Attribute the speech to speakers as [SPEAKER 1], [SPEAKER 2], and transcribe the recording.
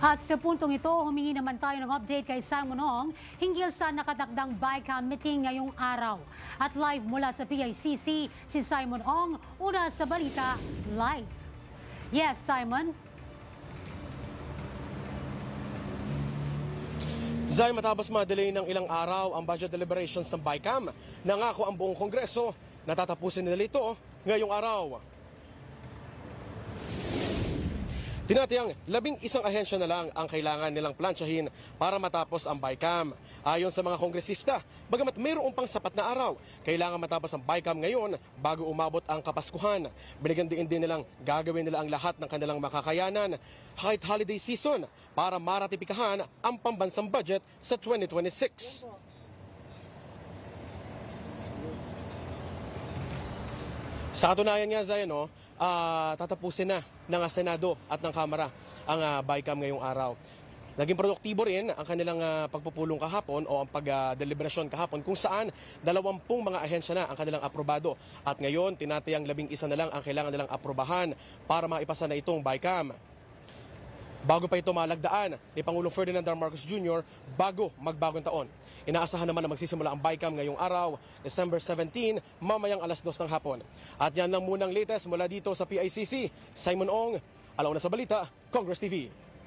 [SPEAKER 1] At sa puntong ito, humingi naman tayo ng update kay Simon Ong hinggil sa nakatakdang BICAM meeting ngayong araw. At live mula sa PICC, si Simon Ong, una sa balita live. Yes, Simon?
[SPEAKER 2] Zay, matapos ma-delay ng ilang araw ang budget deliberations ng BICAM, nangako ang buong Kongreso na tatapusin nila ito ngayong araw. Tinatayang 11 ahensya na lang ang kailangan nilang plansyahin para matapos ang BICAM. Ayon sa mga kongresista, bagamat mayroong pang sapat na araw, kailangan matapos ang BICAM ngayon bago umabot ang Kapaskuhan. Binigyan din nilang gagawin nila ang lahat ng kanilang makakayanan kahit holiday season para maratipikahan ang pambansang budget sa 2026. Sa katunayan nga, Zay, tatapusin na ng Senado at ng Kamara ang BICAM ngayong araw. Naging produktibo rin ang kanilang pagpupulong kahapon o ang pagdeliberasyon kahapon kung saan 20 mga ahensya na ang kanilang aprobado. At ngayon, tinatayang 11 na lang ang kailangan nilang aprobahan para maipasa na itong BICAM. Bago pa ito malagdaan ni Pangulong Ferdinand R. Marcos Jr. bago magbagong taon. Inaasahan naman na magsisimula ang BICAM ngayong araw, December 17, mamayang alas 2 ng hapon. At yan lang munang latest mula dito sa PICC. Simon Ong, alauna sa balita, Congress TV.